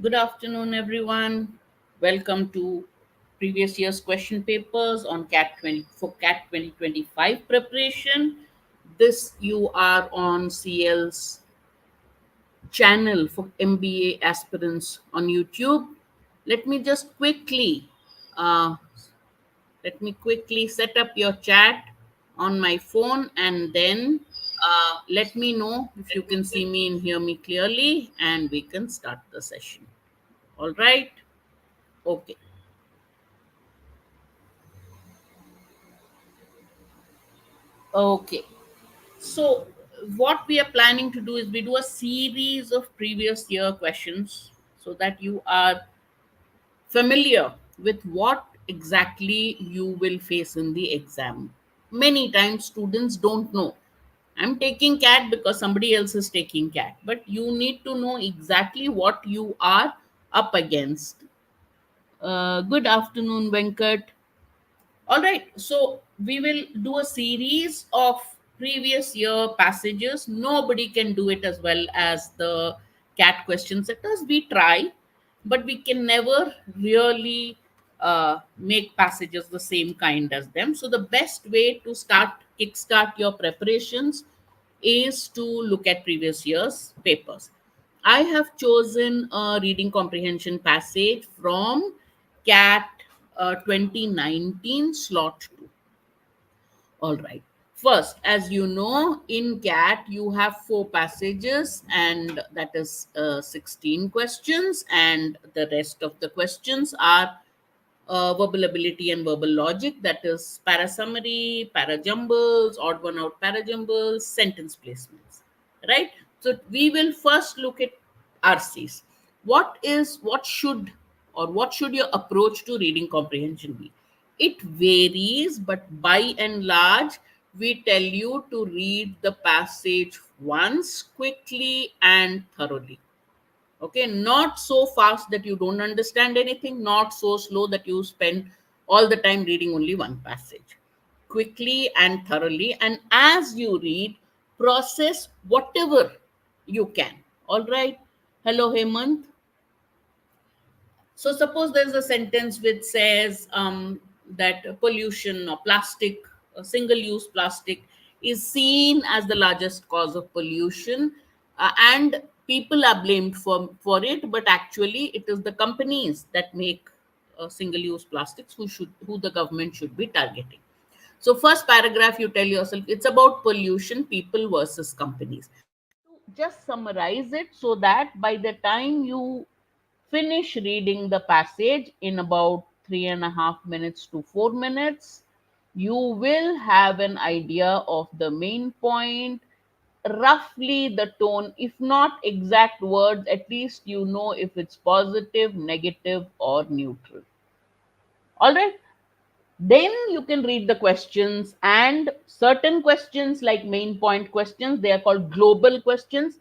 Good afternoon, everyone. Welcome to previous year's question papers on CAT 20 for CAT 2025 preparation. This you are on CL's channel for MBA aspirants on YouTube. Let me just quickly uh, set up your chat on my phone, and then let me know if you can see me and hear me clearly, and we can start the session. All right. Okay. Okay. So, what we are planning to do is we do a series of previous year questions so that you are familiar with what exactly you will face in the exam. Many times, students don't know. I'm taking CAT because somebody else is taking CAT, but you need to know exactly what you are up against. Good afternoon, Venkat. All right, so we will do a series of previous year passages. Nobody can do it as well as the CAT question setters. We try, but we can never really make passages the same kind as them. So the best way to kickstart your preparations is to look at previous year's papers. I have chosen a reading comprehension passage from CAT 2019 slot 2. All right. First, as you know, in CAT, you have four passages, and that is 16 questions, and the rest of the questions are verbal ability and verbal logic, that is para summary, para jumbles, odd one out para jumbles, sentence placements, right? So we will first look at RCs. What should your approach to reading comprehension be? It varies, but by and large, we tell you to read the passage once quickly and thoroughly. Okay, not so fast that you don't understand anything, not so slow that you spend all the time reading only one passage. Quickly and thoroughly, and as you read, process whatever you can. All right. Hello, Hemant. So suppose there's a sentence which says that pollution or plastic, single-use plastic, is seen as the largest cause of pollution, and people are blamed for it, but actually it is the companies that make single-use plastics who the government should be targeting. So first paragraph, you tell yourself it's about pollution, people versus companies. Just summarize it so that by the time you finish reading the passage in about 3.5 minutes to 4 minutes, you will have an idea of the main point, roughly the tone, if not exact words, at least you know if it's positive, negative, or neutral. All right. Then you can read the questions, and certain questions like main point questions, they are called global questions.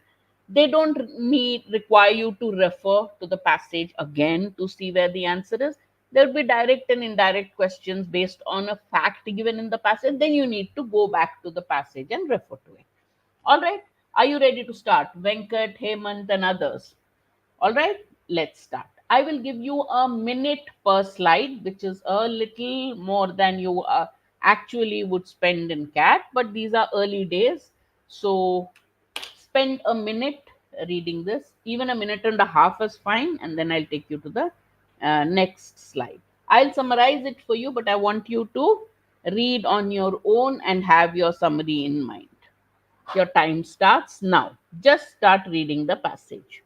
They don't need require you to refer to the passage again to see where the answer is. There will be direct and indirect questions based on a fact given in the passage. Then you need to go back to the passage and refer to it. All right. Are you ready to start, Venkat, Hemant, and others? All right, let's start. I will give you a minute per slide, which is a little more than you actually would spend in CAT, but these are early days. So spend a minute reading this. Even a minute and a half is fine, and then I'll take you to the next slide. I'll summarize it for you, but I want you to read on your own and have your summary in mind. Your time starts now. Just start reading the passage.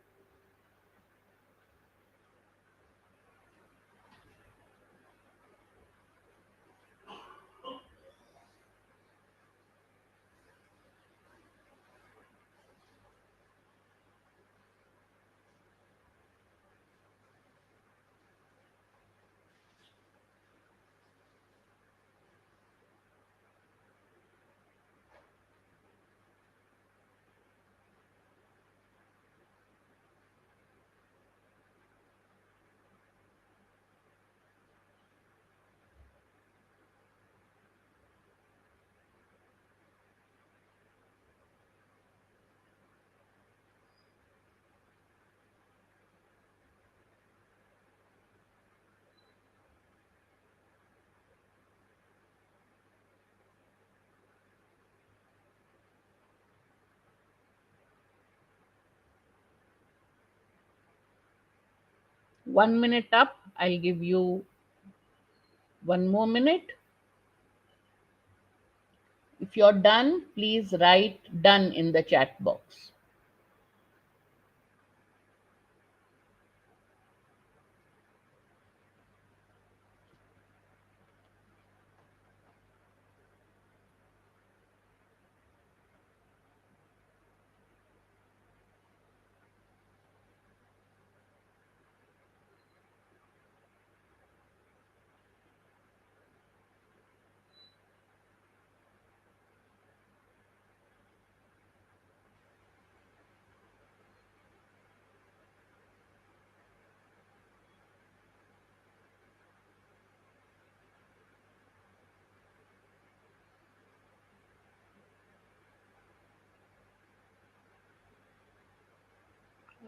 1 minute up. I'll give you one more minute. If you're done, please write done in the chat box.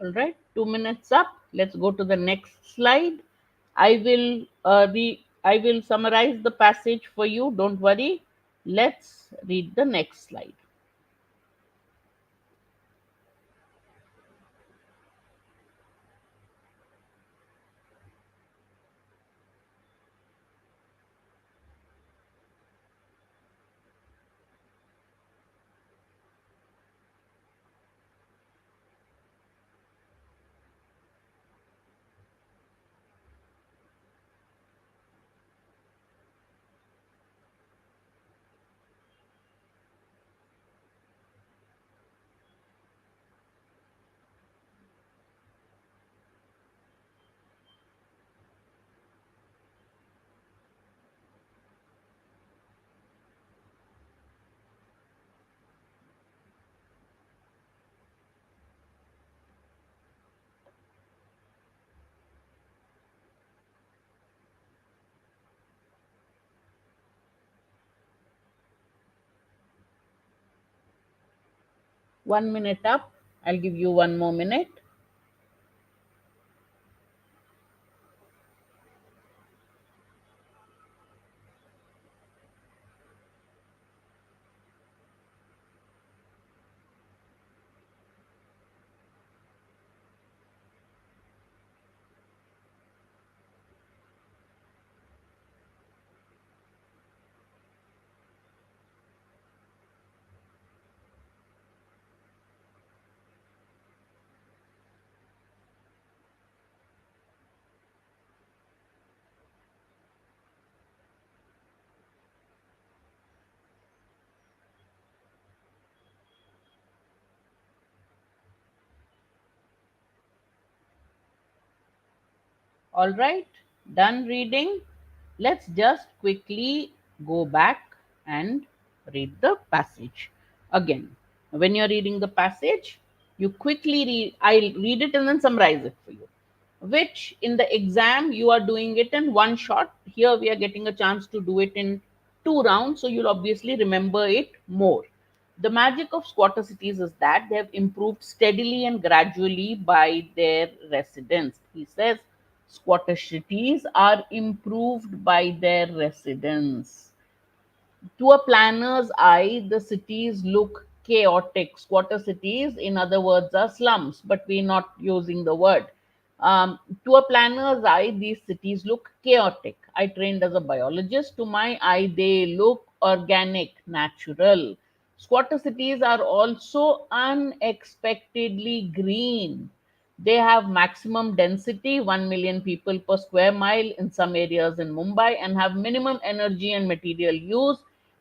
All right, 2 minutes up. Let's go to the next slide. I will summarize the passage for you. Don't worry. Let's read the next slide. One minute up. I'll give you one more minute. All right, done reading. Let's just quickly go back and read the passage again. When you're reading the passage, you quickly read, I'll read it and then summarize it for you. Which in the exam, you are doing it in one shot. Here, we are getting a chance to do it in two rounds, so you'll obviously remember it more. The magic of squatter cities is that they have improved steadily and gradually by their residents. He says squatter cities are improved by their residents. To a planner's eye, the cities look chaotic. Squatter cities, in other words, are slums, but we're not using the word. To a planner's eye, these cities look chaotic. I trained as a biologist. To my eye, they look organic, natural. Squatter cities are also unexpectedly green. They have maximum density, 1 million people per square mile in some areas in Mumbai, and have minimum energy and material use.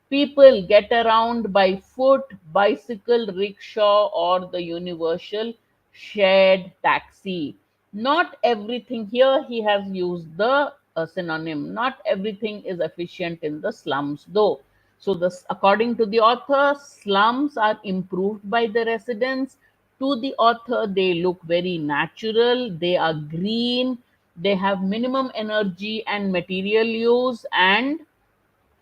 People get around by foot, bicycle, rickshaw, or the universal shared taxi. Not everything, here he has used the synonym, not everything is efficient in the slums, though. So, this, according to the author, slums are improved by the residents. To the author, they look very natural, they are green, they have minimum energy and material use, and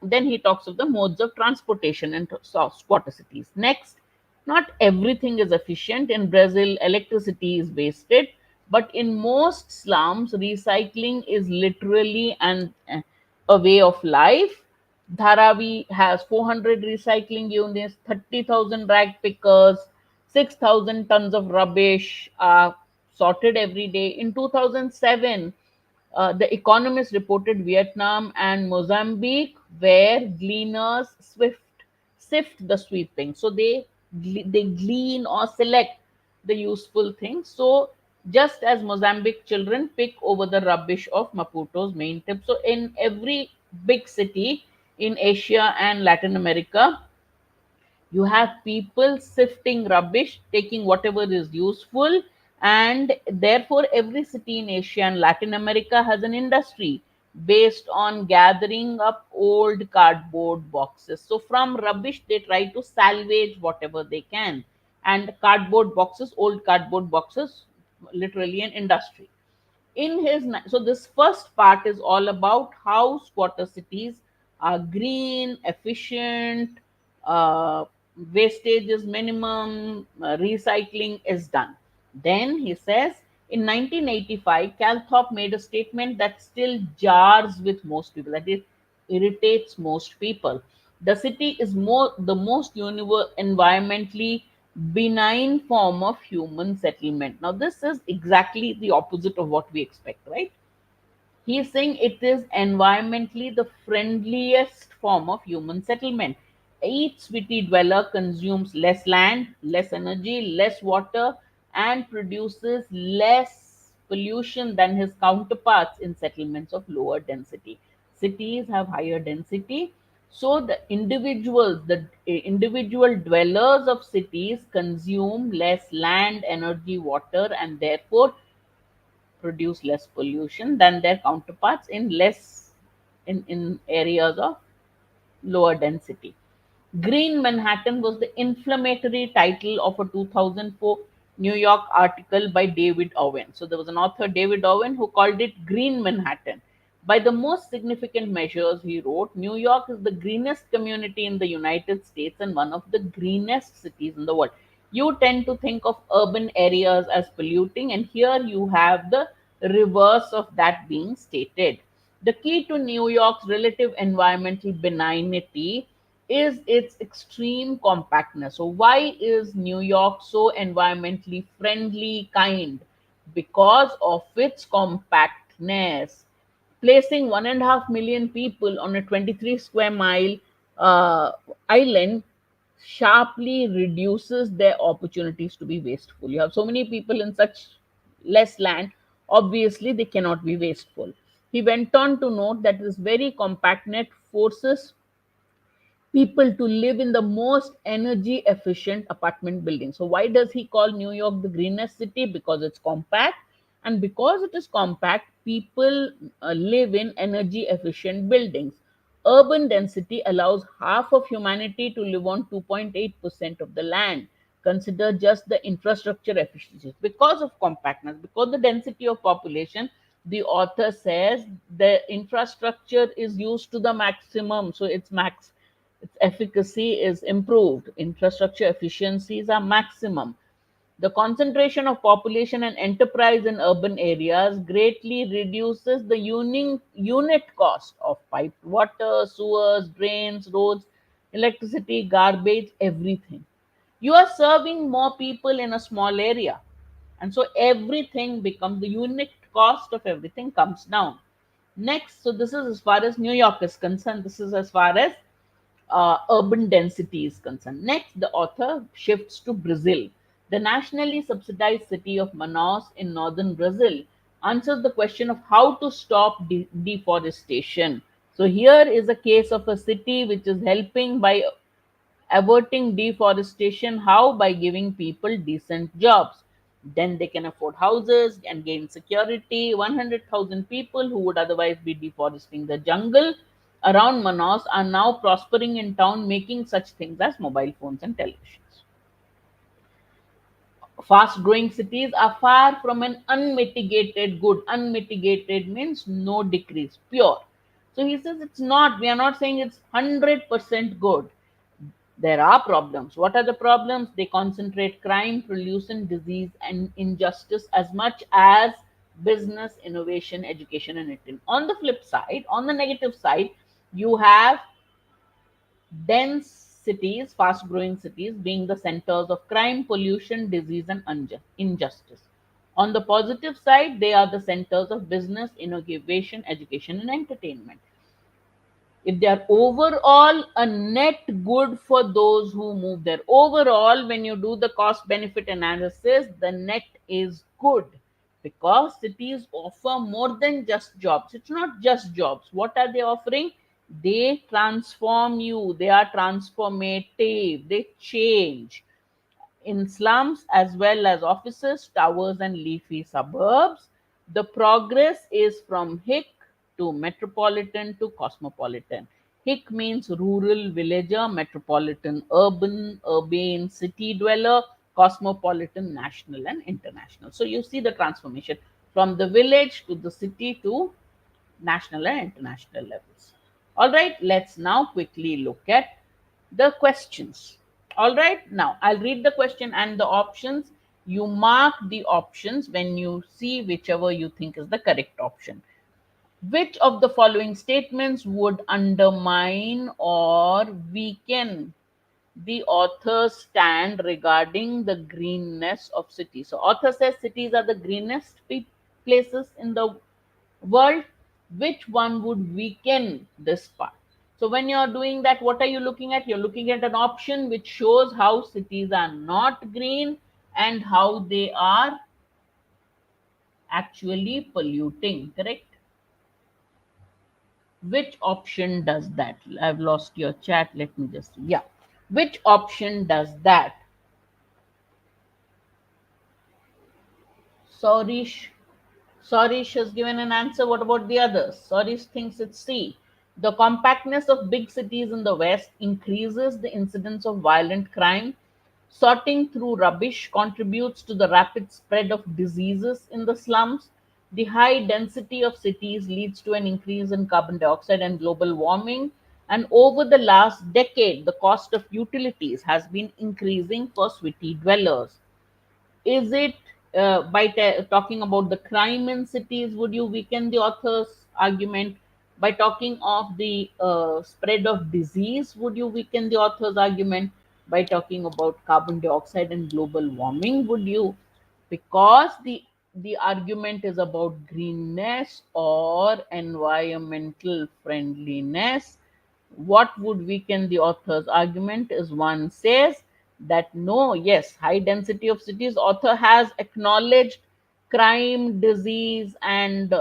then he talks of the modes of transportation and squatter cities. Next, not everything is efficient. In Brazil, electricity is wasted, but in most slums, recycling is literally a way of life. Dharavi has 400 recycling units, 30,000 rag pickers, 6,000 tons of rubbish are sorted every day. In 2007, the Economist reported Vietnam and Mozambique where gleaners sift the sweeping. So they glean or select the useful things. So just as Mozambique children pick over the rubbish of Maputo's main tip. So in every big city in Asia and Latin America, you have people sifting rubbish, taking whatever is useful, and therefore every city in Asia and Latin America has an industry based on gathering up old cardboard boxes. So from rubbish they try to salvage whatever they can, and cardboard boxes, old cardboard boxes, literally an industry. So this first part is all about how squatter cities are green, efficient, uh, wastage is minimum, recycling is done. Then he says in 1985 Calthorpe made a statement that still jars with most people, that it irritates most people. The city is the most environmentally benign form of human settlement. Now, this is exactly the opposite of what we expect, right? He is saying it is environmentally the friendliest form of human settlement. Each city dweller consumes less land, less energy, less water, and produces less pollution than his counterparts in settlements of lower density. Cities have higher density, so the individual dwellers of cities consume less land, energy, water, and therefore produce less pollution than their counterparts in areas of lower density. Green Manhattan was the inflammatory title of a 2004 New York article by David Owen. So there was an author, David Owen, who called it Green Manhattan. By the most significant measures, he wrote, New York is the greenest community in the United States and one of the greenest cities in the world. You tend to think of urban areas as polluting, and here you have the reverse of that being stated. The key to New York's relative environmental benignity is its extreme compactness. So, why is New York so environmentally friendly, kind? Because of its compactness. Placing 1.5 million people on a 23 square mile uh, island sharply reduces their opportunities to be wasteful. You have so many people in such less land, obviously, they cannot be wasteful. He went on to note that this very compactness forces people to live in the most energy efficient apartment buildings. So why does he call New York the greenest city? Because it's compact, and because it is compact, people live in energy efficient buildings. Urban density allows half of humanity to live on 2.8% of the land. Consider just the infrastructure efficiencies. Because of compactness, because the density of population, the author says the infrastructure is used to the maximum, so its efficacy is improved. Infrastructure efficiencies are maximum. The concentration of population and enterprise in urban areas greatly reduces the unit cost of piped water, sewers, drains, roads, electricity, garbage, everything. You are serving more people in a small area. And so everything becomes, the unit cost of everything comes down. Next, so this is as far as New York is concerned. This is as far as urban density is concerned. Next, the author shifts to Brazil. The nationally subsidized city of Manaus in northern Brazil answers the question of how to stop deforestation. So, here is a case of a city which is helping by averting deforestation. How? By giving people decent jobs. Then they can afford houses and gain security. 100,000 people who would otherwise be deforesting the jungle around Manaus are now prospering in town, making such things as mobile phones and televisions. Fast growing cities are far from an unmitigated good. Unmitigated means no decrease, pure. So he says it's not, we are not saying it's 100% good. There are problems. What are the problems? They concentrate crime, pollution, disease, and injustice as much as business, innovation, education, and it. On the flip side, on the negative side, you have dense cities, fast growing cities being the centers of crime, pollution, disease, and injustice. On the positive side, they are the centers of business, innovation, education, and entertainment. If they are overall a net good for those who move there, overall, when you do the cost benefit analysis, the net is good because cities offer more than just jobs. It's not just jobs. What are they offering? They transform you, they are transformative, they change in slums as well as offices, towers, and leafy suburbs. The progress is from hick to metropolitan to cosmopolitan. Hick means rural villager, metropolitan urban, urbane city dweller, cosmopolitan national and international. So you see the transformation from the village to the city to national and international levels. All right, let's now quickly look at the questions. All right, now I'll read the question and the options. You mark the options when you see whichever you think is the correct option. Which of the following statements would undermine or weaken the author's stand regarding the greenness of cities? So, author says cities are the greenest places in the world. Which one would weaken this part? So when you're doing that, what are you looking at? You're looking at an option which shows how cities are not green and how they are actually polluting, correct? Which option does that? I've lost your chat. Let me just see. Yeah. Which option does that? Sorry, Sorish has given an answer. What about the others? Sorish thinks it's C. The compactness of big cities in the West increases the incidence of violent crime. Sorting through rubbish contributes to the rapid spread of diseases in the slums. The high density of cities leads to an increase in carbon dioxide and global warming. And over the last decade, the cost of utilities has been increasing for city dwellers. Is it by talking about the crime in cities, would you weaken the author's argument? By talking of the spread of disease, would you weaken the author's argument? By talking about carbon dioxide and global warming, would you? Because the argument is about greenness or environmental friendliness. What would weaken the author's argument is one says that no, yes, high density of cities. Author has acknowledged crime, disease, and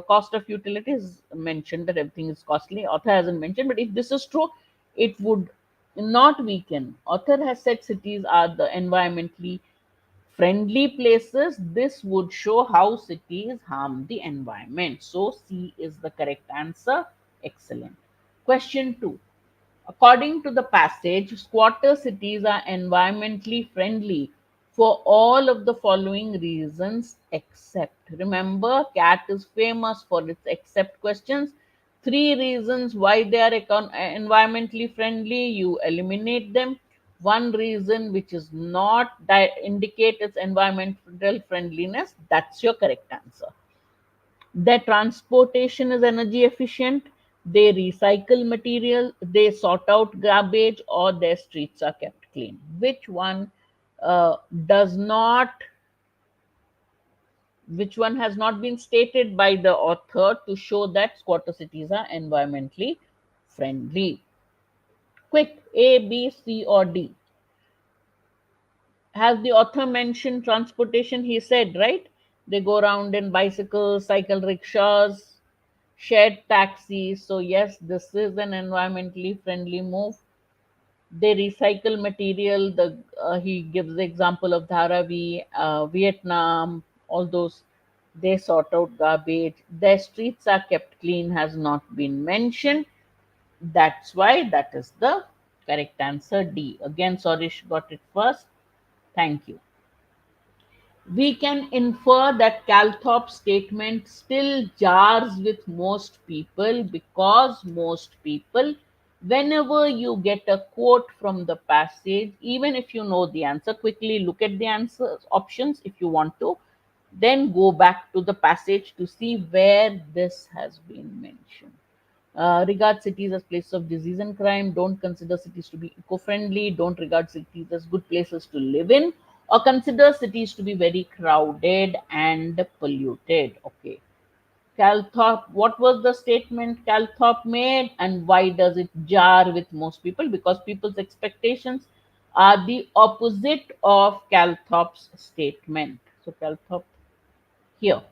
cost of utilities mentioned that everything is costly. Author hasn't mentioned, but if this is true, it would not weaken. Author has said cities are the environmentally friendly places. This would show how cities harm the environment. So C is the correct answer. Excellent. Question 2. According to the passage, squatter cities are environmentally friendly for all of the following reasons except. Remember, CAT is famous for its except questions. Three reasons why they are environmentally friendly, you eliminate them. One reason which is not indicate its environmental friendliness, that's your correct answer. Their transportation is energy efficient, they recycle material, they sort out garbage, or their streets are kept clean. Which one does not, which one has not been stated by the author to show that squatter cities are environmentally friendly? Quick, A, B, C, or D? Has the author mentioned transportation? He said, right? They go around in bicycles, cycle rickshaws, shared taxis. So, yes, this is an environmentally friendly move. They recycle material. He gives the example of Dharavi, Vietnam, all those. They sort out garbage. Their streets are kept clean has not been mentioned. That's why that is the correct answer, D. Again, Sorish got it first. Thank you. We can infer that Calthorpe's statement still jars with most people because most people, whenever you get a quote from the passage, even if you know the answer, quickly look at the answer options if you want to, then go back to the passage to see where this has been mentioned. Regard cities as places of disease and crime, don't consider cities to be eco friendly, don't regard cities as good places to live in, or consider cities to be very crowded and polluted. Okay. Calthorpe, what was the statement Calthorpe made, and why does it jar with most people? Because people's expectations are the opposite of Calthorpe's statement. So, Calthorpe here,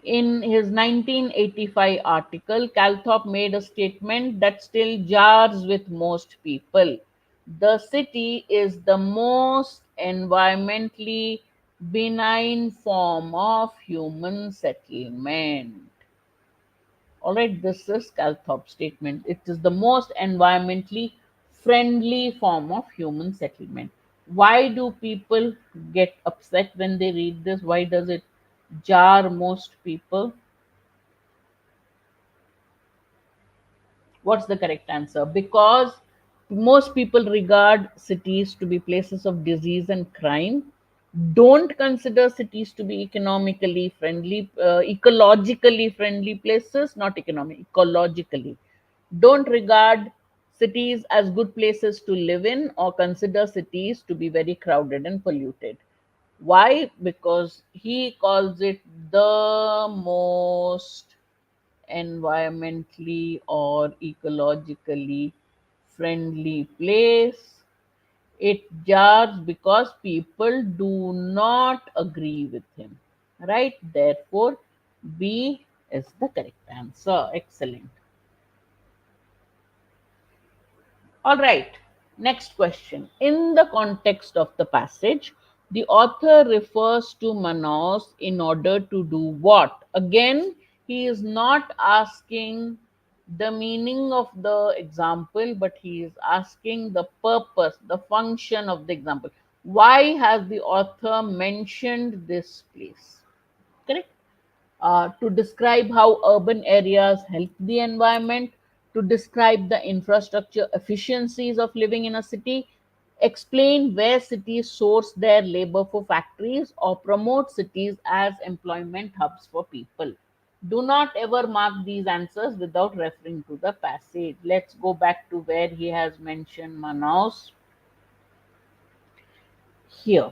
in his 1985 article, Calthorpe made a statement that still jars with most people. The city is the most environmentally benign form of human settlement. All right, this is Calthorpe's statement. It is the most environmentally friendly form of human settlement. Why do people get upset when they read this? Why does it jar most people? What's the correct answer? Because most people regard cities to be places of disease and crime, don't consider cities to be economically friendly, ecologically friendly places, not economic, ecologically. Don't regard cities as good places to live in, or consider cities to be very crowded and polluted. Why? Because he calls it the most environmentally or ecologically friendly place. It jars because people do not agree with him. Right? Therefore, B is the correct answer. Excellent. All right, next question. In the context of the passage, the author refers to Manos in order to do what? Again, he is not asking the meaning of the example, but he is asking the purpose, the function of the example. Why has the author mentioned this place? Correct? To describe how urban areas help the environment, to describe the infrastructure efficiencies of living in a city, explain where cities source their labor for factories, or promote cities as employment hubs for people. Do not ever mark these answers without referring to the passage. Let's go back to where he has mentioned Manaus here.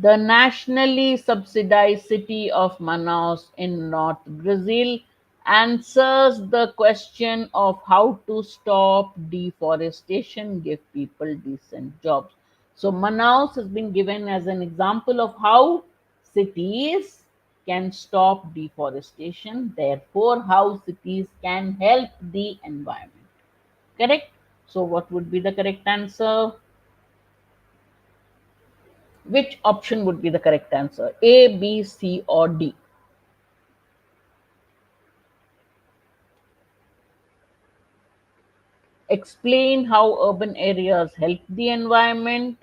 The nationally subsidized city of Manaus in North Brazil answers the question of how to stop deforestation, give people decent jobs. So, Manaus has been given as an example of how cities can stop deforestation, therefore, how cities can help the environment. Correct? So, what would be the correct answer? Which option would be the correct answer? A, B, C, or D? Explain how urban areas help the environment.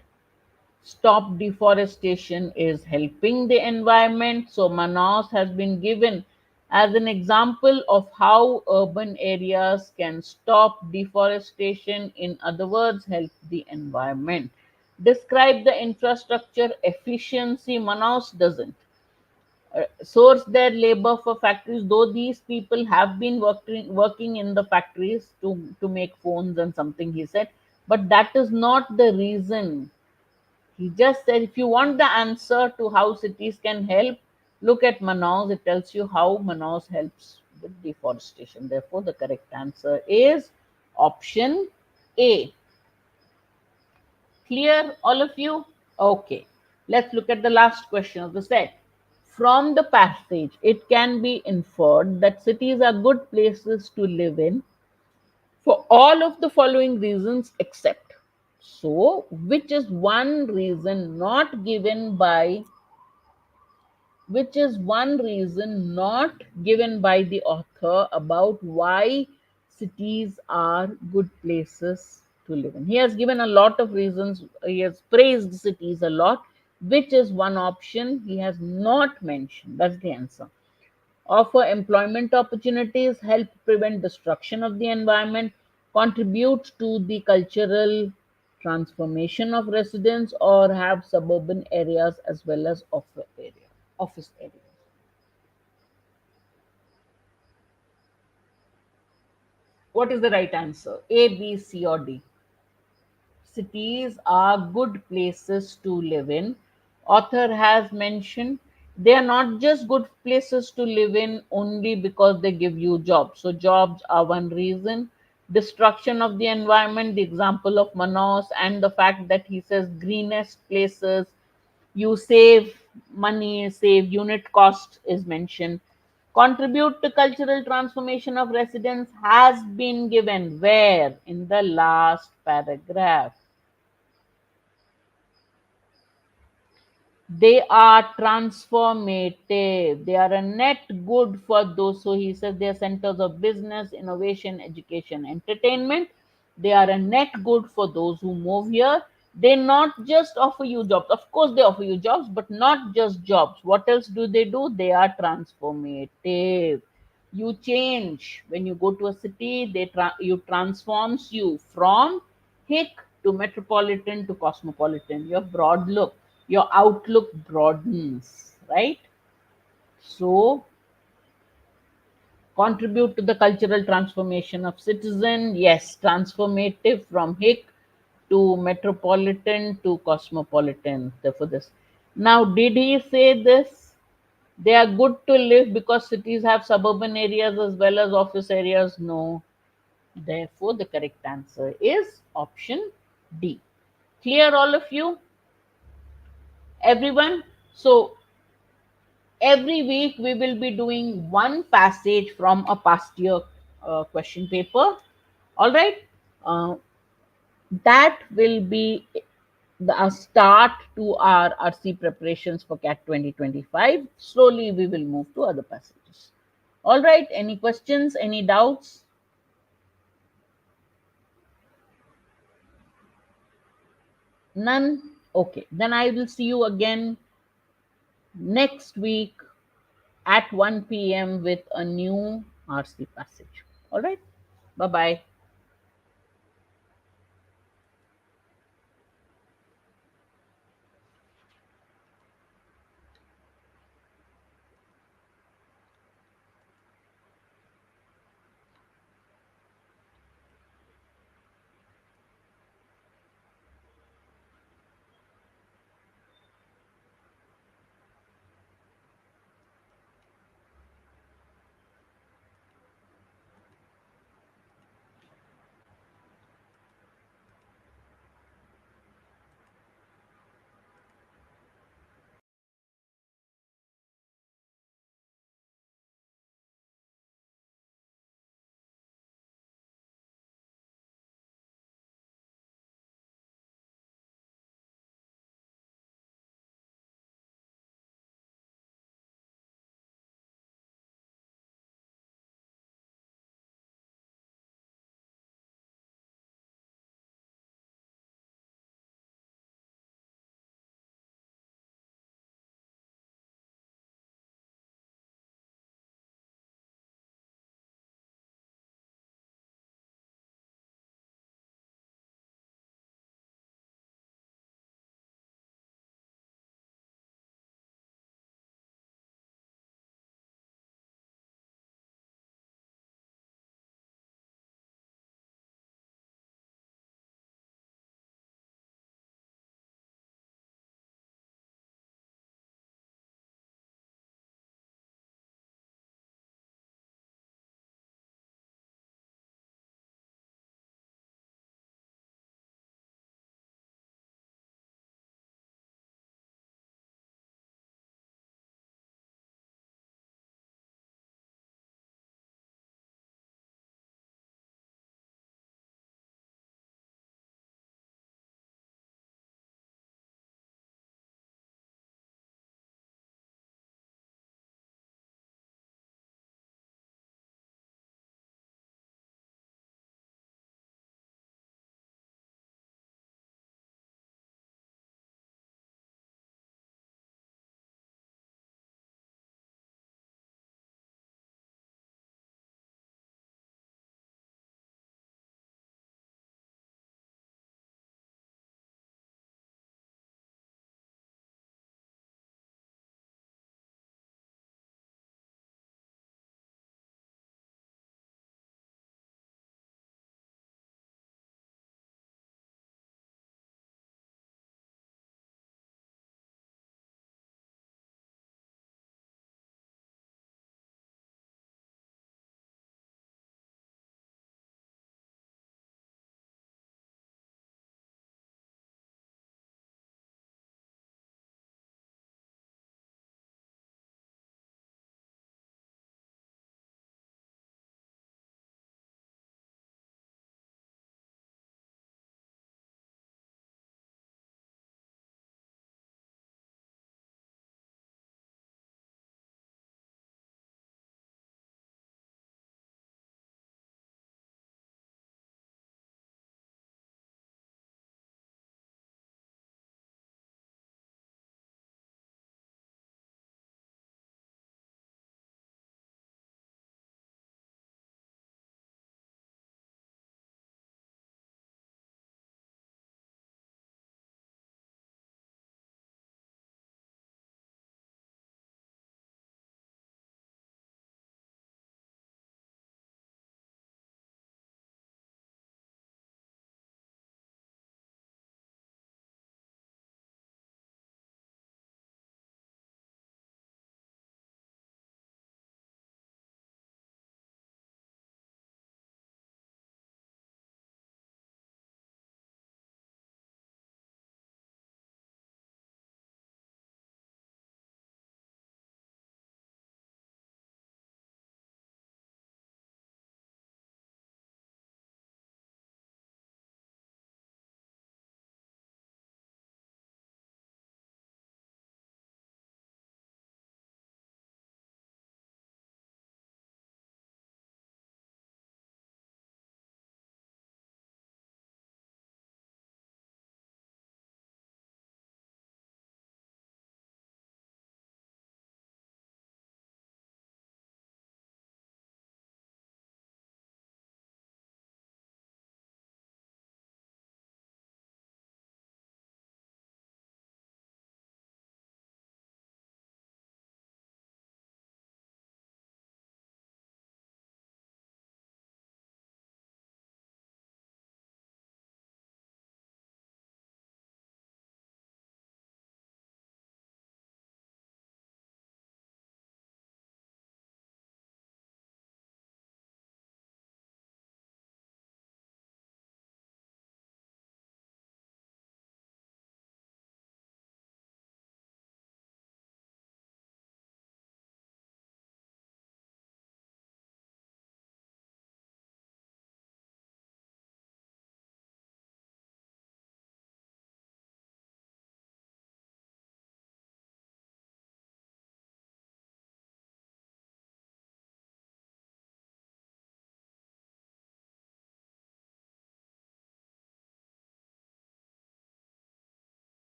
Stop deforestation is helping the environment. So, Manaus has been given as an example of how urban areas can stop deforestation, in other words, help the environment. Describe the infrastructure efficiency. Manaus doesn't source their labor for factories, though these people have been working in the factories to make phones and something, he said, but that is not the reason. He just said if you want the answer to how cities can help, look at Manaus. It tells you how Manaus helps with deforestation. Therefore, the correct answer is option A. Clear, all of you? Okay. Let's look at the last question of the set. From the passage, it can be inferred that cities are good places to live in for all of the following reasons except. So, which is one reason not given by which is one reason not given by the author about why cities are good places to live in. He has given a lot of reasons, he has praised cities a lot. Which is one option he has not mentioned? That's the answer. Offer employment opportunities, help prevent destruction of the environment, contribute to the cultural transformation of residents, or have suburban areas as well as office areas. What is the right answer? A, B, C, or D? cities are good places to live in. Author has mentioned they are not just good places to live in only because they give you jobs. So jobs are one reason. Destruction of the environment, the example of Manos, and the fact that he says greenest places, you save money, save unit cost is mentioned. Contribute to cultural transformation of residents has been given where in the last paragraph. They are transformative. They are a net good for those. So he says they are centers of business, innovation, education, entertainment. They are a net good for those who move here. They not just offer you jobs. Of course, they offer you jobs, but not just jobs. What else do? They are transformative. You change when you go to a city. You transforms you from hick to metropolitan to cosmopolitan. Your broad look, your outlook broadens, right? So contribute to the cultural transformation of citizen. Yes, transformative from hick to metropolitan to cosmopolitan. Therefore, this. Now, did he say this? They are good to live because cities have suburban areas as well as office areas. No. Therefore, the correct answer is option D. Clear, all of you? Everyone? So, every week we will be doing one passage from a past year question paper. All right? Uh, that will be a start to our RC preparations for CAT 2025. Slowly, we will move to other passages. All right? Any questions? Any doubts? None? Okay. Then I will see you again next week at 1 p.m. with a new RC passage. All right. Bye bye.